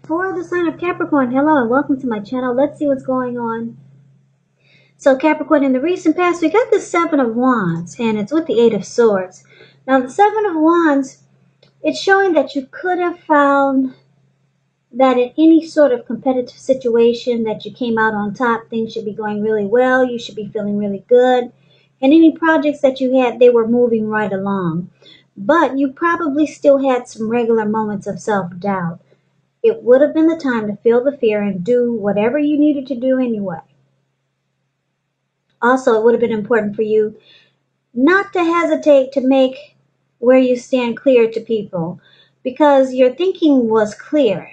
For the sign of Capricorn, hello and welcome to my channel. Let's see what's going on. So Capricorn, in the recent past, we got the Seven of Wands, and it's with the Eight of Swords. Now the Seven of Wands, it's showing that you could have found that in any sort of competitive situation that you came out on top, things should be going really well, you should be feeling really good. And any projects that you had, they were moving right along. But you probably still had some regular moments of self-doubt. It would have been the time to feel the fear and do whatever you needed to do anyway. Also, it would have been important for you not to hesitate to make where you stand clear to people, because your thinking was clear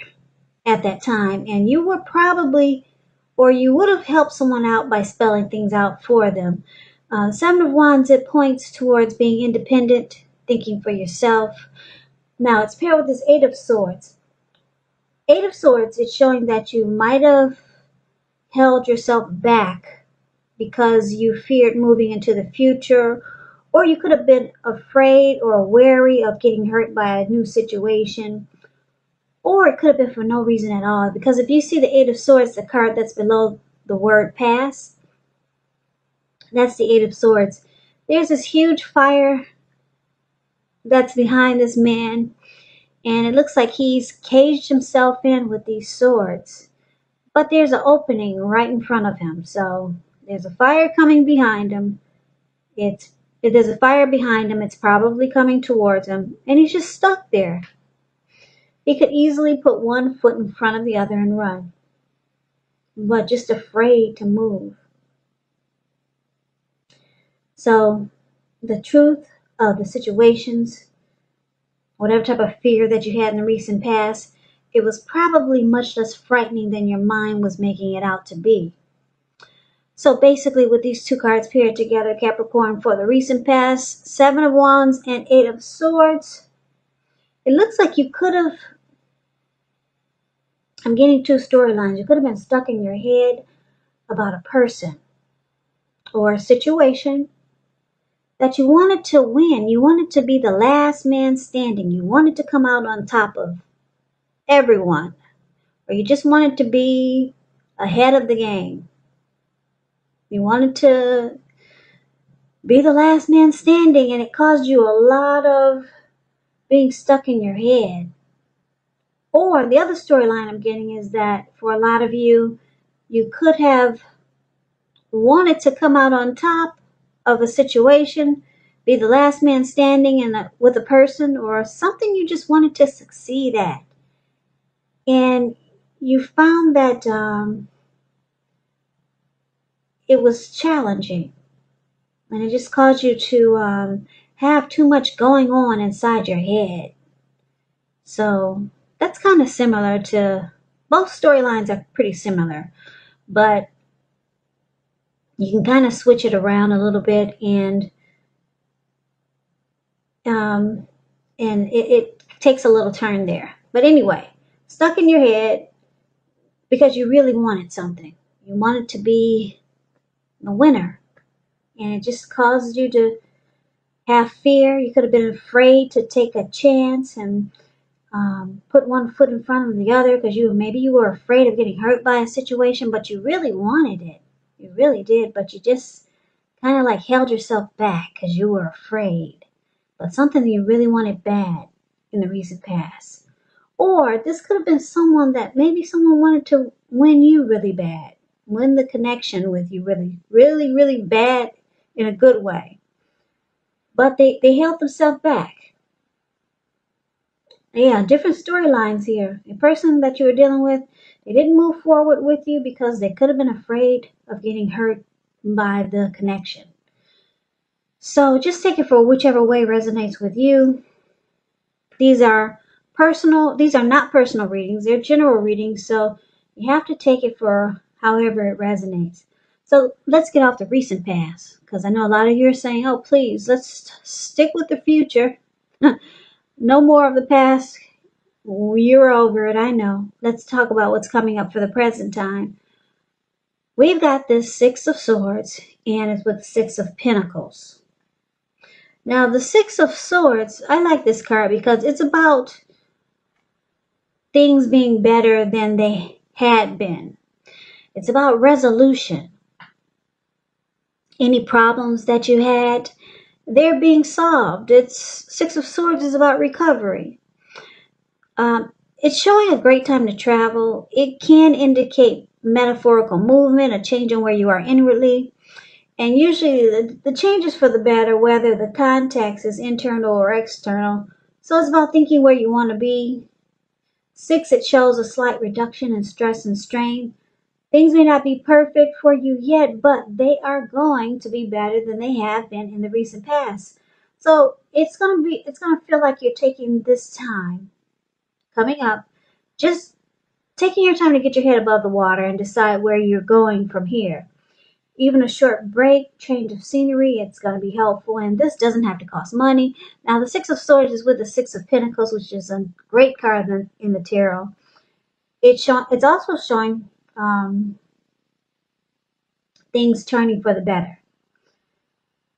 at that time, and you were probably, or you would have helped someone out by spelling things out for them. Seven of Wands, it points towards being independent, thinking for yourself. Now, it's paired with this Eight of Swords. Eight of Swords, it's showing that you might have held yourself back because you feared moving into the future, or you could have been afraid or wary of getting hurt by a new situation, or it could have been for no reason at all. Because if you see the Eight of Swords, the card that's below the word past, that's the Eight of Swords. There's this huge fire that's behind this man, and it looks like he's caged himself in with these swords. But there's an opening right in front of him. So there's a fire coming behind him. If there's a fire behind him, it's probably coming towards him. And he's just stuck there. He could easily put one foot in front of the other and run, but just afraid to move. So the truth of the situations, whatever type of fear that you had in the recent past, it was probably much less frightening than your mind was making it out to be. So basically, with these two cards paired together, Capricorn, for the recent past, Seven of Wands and Eight of Swords, it looks like you could have, I'm getting two storylines. You could have been stuck in your head about a person or a situation that you wanted to win. You wanted to be the last man standing. You wanted to come out on top of everyone, or you just wanted to be ahead of the game. You wanted to be the last man standing, and it caused you a lot of being stuck in your head. Or the other storyline I'm getting is that for a lot of you, you could have wanted to come out on top of a situation, be the last man standing with a person or something you just wanted to succeed at. And you found that it was challenging, and it just caused you to have too much going on inside your head. So that's kind of similar to, both storylines are pretty similar, but you can kind of switch it around a little bit, and it takes a little turn there. But anyway, stuck in your head because you really wanted something. You wanted to be the winner, and it just caused you to have fear. You could have been afraid to take a chance and put one foot in front of the other because maybe you were afraid of getting hurt by a situation, but you really wanted it. You really did, but you just kind of like held yourself back because you were afraid. But something that you really wanted bad in the recent past. Or this could have been someone that maybe someone wanted to win you really bad. Win the connection with you really, really, really bad in a good way. But they held themselves back. Yeah, different storylines here. The person that you were dealing with, they didn't move forward with you because they could have been afraid of getting hurt by the connection. So just take it for whichever way resonates with you. These are not personal readings. They're general readings, so you have to take it for however it resonates. So let's get off the recent past, because I know a lot of you are saying, oh, please, let's stick with the future. No more of the past. You're over it, I know. Let's talk about what's coming up for the present time. We've got this Six of Swords, and it's with the Six of Pentacles. Now, the Six of Swords, I like this card because it's about things being better than they had been. It's about resolution. Any problems that you had, they're being solved. It's Six of Swords is about recovery. It's showing a great time to travel. It can indicate metaphorical movement, a change in where you are inwardly. And usually the change is for the better, whether the context is internal or external. So it's about thinking where you want to be. 6, it shows a slight reduction in stress and strain. Things may not be perfect for you yet, but they are going to be better than they have been in the recent past. So it's gonna feel like you're taking this time coming up, just taking your time to get your head above the water and decide where you're going from here. Even a short break, change of scenery, it's going to be helpful, and this doesn't have to cost money. Now, the Six of Swords is with the Six of Pentacles, which is a great card in the tarot. It's also showing things turning for the better.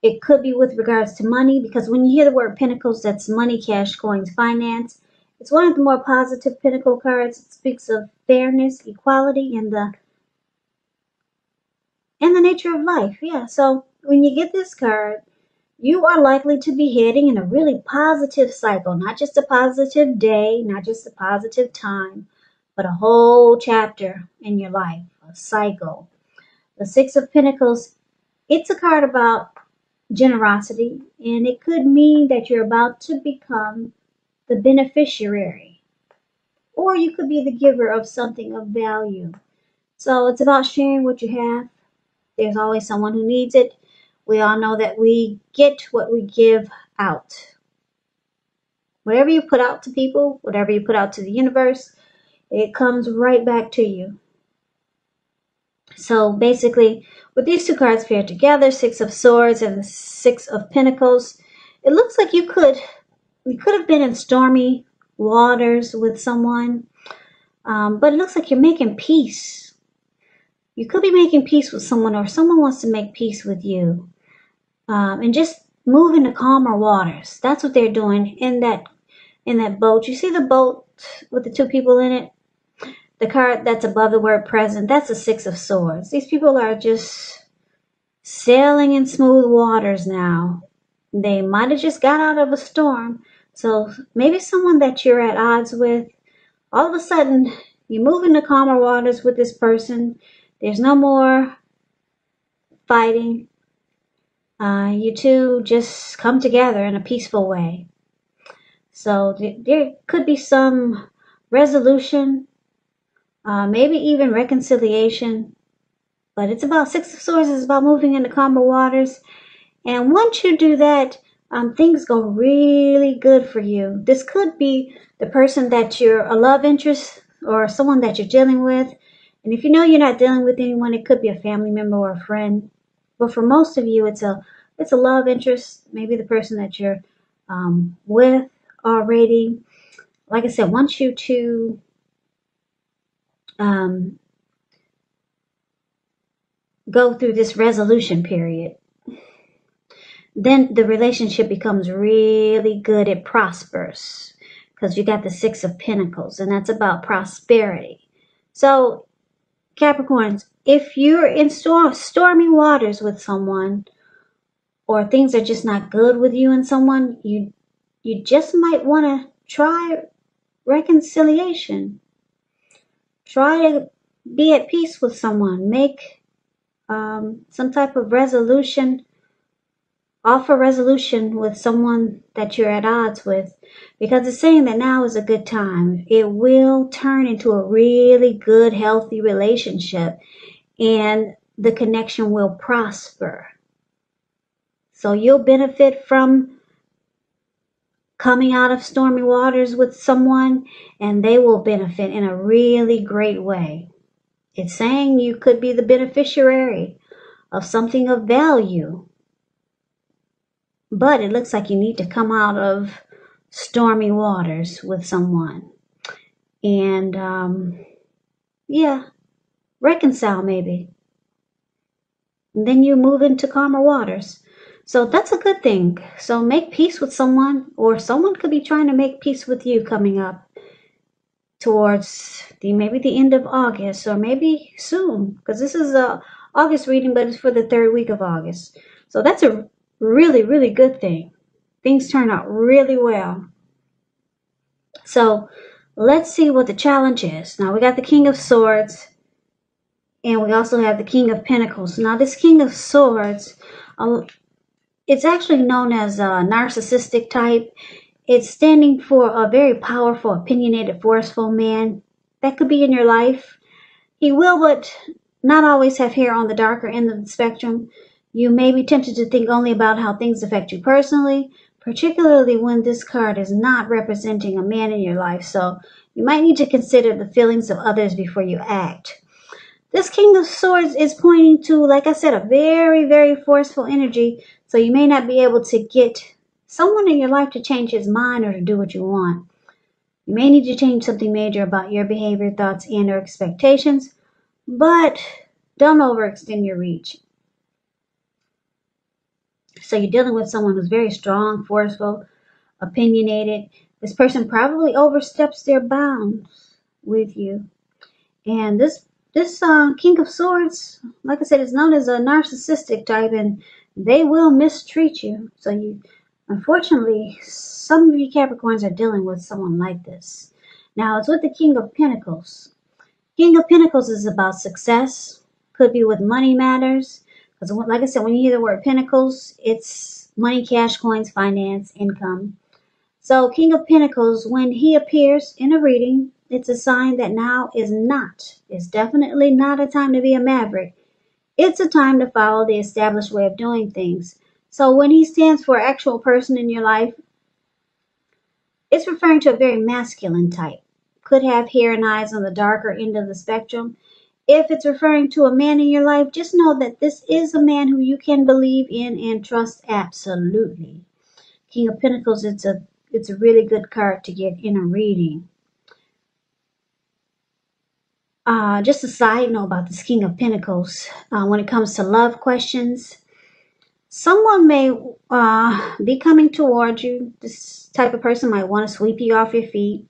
It could be with regards to money, because when you hear the word Pentacles, that's money, cash, coins, finance. It's one of the more positive Pentacle cards. It speaks of fairness, equality, and the nature of life. Yeah, so when you get this card, you are likely to be heading in a really positive cycle, not just a positive day, not just a positive time, but a whole chapter in your life, a cycle. The Six of Pentacles, it's a card about generosity, and it could mean that you're about to become the beneficiary, or you could be the giver of something of value. So it's about sharing what you have. There's always someone who needs it. We all know that we get what we give out. Whatever you put out to people, whatever you put out to the universe, it comes right back to you. So basically, with these two cards paired together, Six of Swords and the Six of Pentacles, it looks like you could have been in stormy waters with someone, but it looks like you're making peace. You could be making peace with someone, or someone wants to make peace with you, and just move into calmer waters. That's what they're doing in that boat. You see the boat with the two people in it? The card that's above the word present, that's the Six of Swords. These people are just sailing in smooth waters now. They might have just got out of a storm. So maybe someone that you're at odds with, all of a sudden you move into calmer waters with this person. There's no more fighting. You two just come together in a peaceful way. So there could be some resolution, maybe even reconciliation. But it's about Six of Swords is about moving into calmer waters. And once you do that, things go really good for you. This could be the person that you're a love interest, or someone that you're dealing with. And if you know you're not dealing with anyone, it could be a family member or a friend. But for most of you, it's a love interest, maybe the person that you're with already. Like I said, once you two go through this resolution period, then the relationship becomes really good. It prospers, because you got the Six of Pentacles, and that's about prosperity. So Capricorns, if you're in stormy waters with someone, or things are just not good with you and someone, you just might want to try reconciliation. Try to be at peace with someone. Make some type of resolution. Offer resolution with someone that you're at odds with, because it's saying that now is a good time. It will turn into a really good, healthy relationship, and the connection will prosper. So you'll benefit from coming out of stormy waters with someone, and they will benefit in a really great way. It's saying you could be the beneficiary of something of value. But it looks like you need to come out of stormy waters with someone. And, yeah, reconcile maybe. And then you move into calmer waters. So that's a good thing. So make peace with someone, or someone could be trying to make peace with you coming up. towards maybe the end of August, or maybe soon, because this is a August reading, but it's for the 3rd week of August. So that's a really, really good thing. Things turn out really well. So let's see what the challenge is. Now we got the King of Swords, and we also have the King of Pentacles. Now this King of Swords, it's actually known as a narcissistic type. It's standing for a very powerful, opinionated, forceful man that could be in your life. He will, but not always have hair on the darker end of the spectrum. You may be tempted to think only about how things affect you personally, particularly when this card is not representing a man in your life. So you might need to consider the feelings of others before you act. This King of Swords is pointing to, like I said, a very, very forceful energy. So you may not be able to get someone in your life to change his mind or to do what you want. You may need to change something major about your behavior, thoughts, and or expectations, but don't overextend your reach. So you're dealing with someone who's very strong, forceful, opinionated. This person probably oversteps their bounds with you. And this King of Swords, like I said, is known as a narcissistic type, and they will mistreat you. So you, unfortunately, some of you Capricorns are dealing with someone like this. Now, it's with the King of Pentacles. King of Pentacles is about success. Could be with money matters. Because, like I said, when you hear the word Pentacles, it's money, cash, coins, finance, income. So, King of Pentacles, when he appears in a reading, it's a sign that now is definitely not a time to be a maverick. It's a time to follow the established way of doing things. So when he stands for an actual person in your life, it's referring to a very masculine type. Could have hair and eyes on the darker end of the spectrum. If it's referring to a man in your life, just know that this is a man who you can believe in and trust absolutely. King of Pentacles, it's a really good card to get in a reading. Just a side note about this King of Pentacles. When it comes to love questions, someone may be coming towards you. This type of person might want to sweep you off your feet.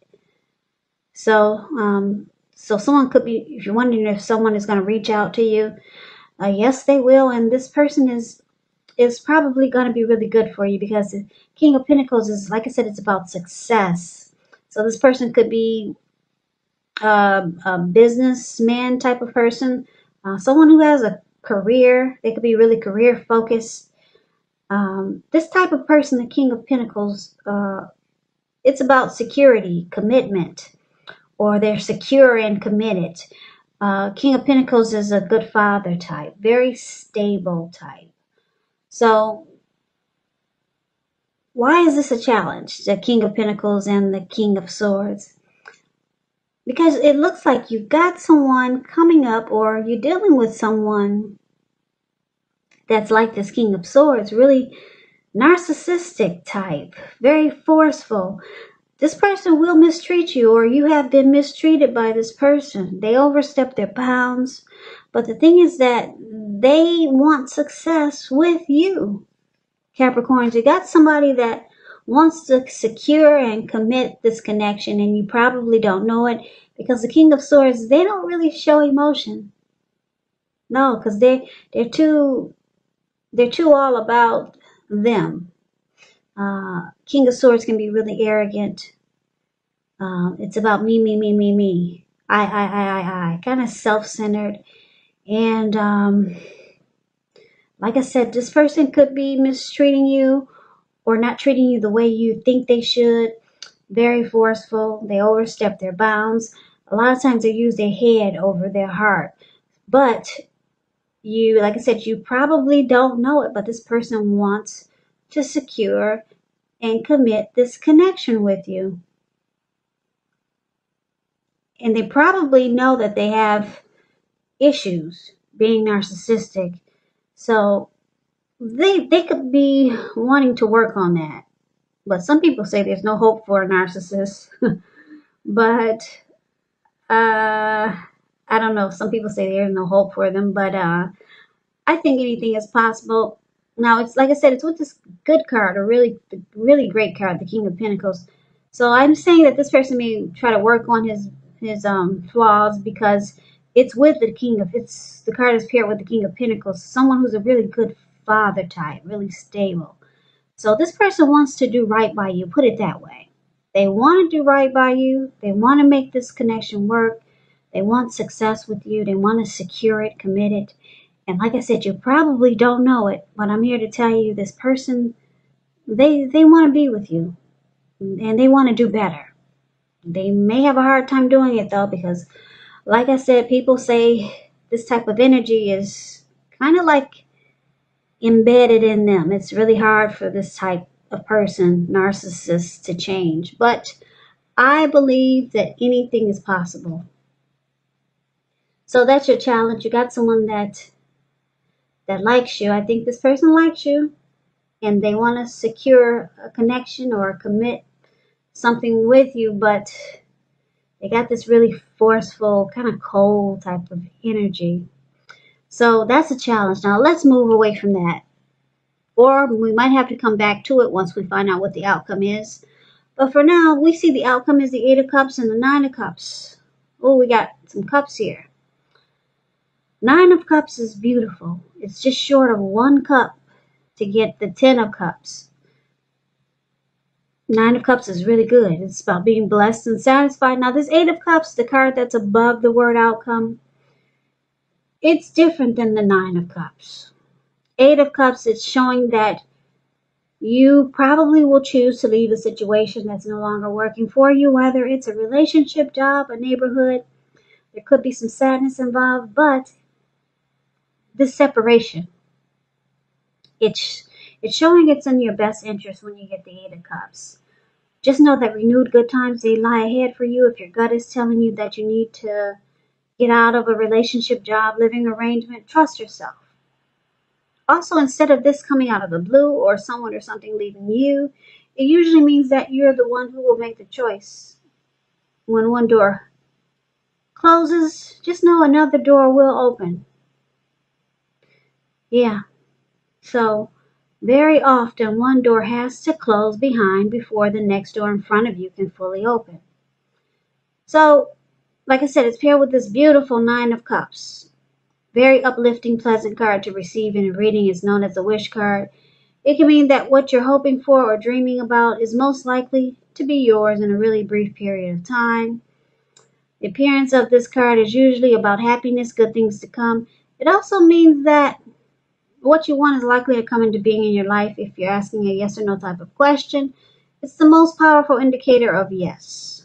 So someone could be, if you're wondering if someone is going to reach out to you, yes, they will. And this person is probably going to be really good for you, because the King of Pentacles is, like I said, it's about success. So this person could be a businessman type of person, someone who has a career. They could be really career focused. This type of person, the King of Pentacles, it's about security, commitment, or they're secure and committed. King of Pentacles is a good father type, very stable type. So why is this a challenge, the King of Pentacles and the King of Swords? Because it looks like you've got someone coming up, or you're dealing with someone that's like this King of Swords, really narcissistic type, very forceful. This person will mistreat you, or you have been mistreated by this person. They overstep their bounds. But the thing is that they want success with you. Capricorns, you got somebody that wants to secure and commit this connection, and you probably don't know it, because the King of Swords, they don't really show emotion. No, because they're too all about them. King of Swords can be really arrogant. It's about me, me, me, me, me. I. Kind of self-centered. And like I said, this person could be mistreating you, or not treating you the way you think they should. Very forceful. They overstep their bounds. A lot of times they use their head over their heart. But you, like I said, you probably don't know it, but this person wants to secure and commit this connection with you. And they probably know that they have issues being narcissistic. So they could be wanting to work on that. But some people say there's no hope for a narcissist. But I don't know. Some people say there's no hope for them. But I think anything is possible. Now, it's like I said, it's with this good card, a really, really great card, the King of Pentacles. So I'm saying that this person may try to work on his his flaws, because it's with the the card is paired with the King of Pentacles, someone who's a really good father type, really stable. So this person wants to do right by you, put it that way. They want to do right by you. They want to make this connection work. They want success with you. They want to secure it, commit it. And like I said, you probably don't know it, but I'm here to tell you this person, they want to be with you, and they want to do better. They may have a hard time doing it though, because like I said, people say this type of energy is kind of like embedded in them. It's really hard for this type of person, narcissist, to change. But I believe that anything is possible. So that's your challenge. You got someone that likes you. I think this person likes you, and they want to secure a connection or commit something with you, but they got this really forceful, kind of cold type of energy. So that's a challenge. Now let's move away from that. Or we might have to come back to it once we find out what the outcome is. But for now, we see the outcome is the 8 of Cups and the 9 of Cups. Oh, we got some cups here. 9 of Cups is beautiful. It's just short of 1 cup to get the 10 of Cups. 9 of Cups is really good. It's about being blessed and satisfied. Now this 8 of Cups, the card that's above the word outcome, it's different than the 9 of Cups. 8 of Cups, it's showing that you probably will choose to leave a situation that's no longer working for you, whether it's a relationship, job, a neighborhood. There could be some sadness involved, but this separation, it's showing it's in your best interest when you get the 8 of Cups. Just know that renewed good times, they lie ahead for you. If your gut is telling you that you need to get out of a relationship, job, living arrangement, trust yourself. Also, instead of this coming out of the blue or someone or something leaving you, it usually means that you're the one who will make the choice. When one door closes, just know another door will open. Yeah. So very often one door has to close behind before the next door in front of you can fully open. So, like I said, it's paired with this beautiful 9 of Cups. Very uplifting, pleasant card to receive in a reading. Is known as a wish card. It can mean that what you're hoping for or dreaming about is most likely to be yours in a really brief period of time. The appearance of this card is usually about happiness, good things to come. It also means that what you want is likely to come into being in your life. If you're asking a yes or no type of question, it's the most powerful indicator of yes.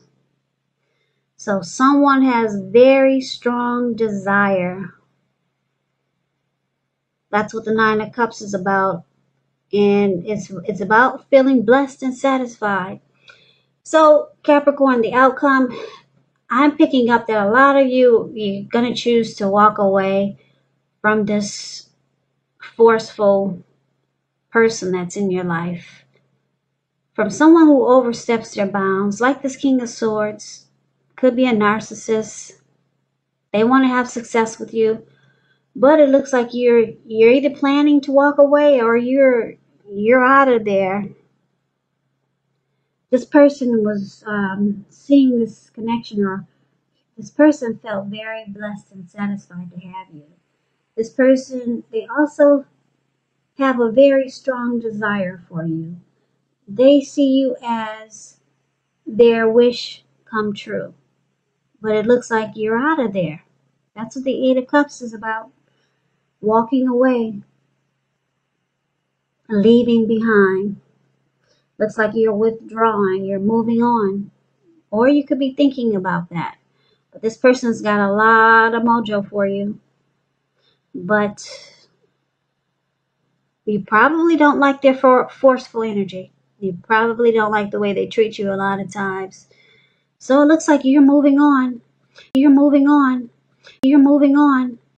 So someone has very strong desire. That's what the 9 of Cups is about. And it's about feeling blessed and satisfied. So Capricorn, the outcome, I'm picking up that a lot of you're going to choose to walk away from this forceful person that's in your life. From someone who oversteps their bounds, like this King of Swords. Could be a narcissist. They want to have success with you. But it looks like you're either planning to walk away or you're out of there. This person was seeing this connection, or this person felt very blessed and satisfied to have you. This person, they also have a very strong desire for you. They see you as their wish come true. But it looks like you're out of there. That's what the 8 of Cups is about. Walking away. Leaving behind. Looks like you're withdrawing. You're moving on. Or you could be thinking about that. But this person's got a lot of mojo for you. But you probably don't like their forceful energy. You probably don't like the way they treat you a lot of times. So it looks like you're moving on. You're moving on. You're moving on.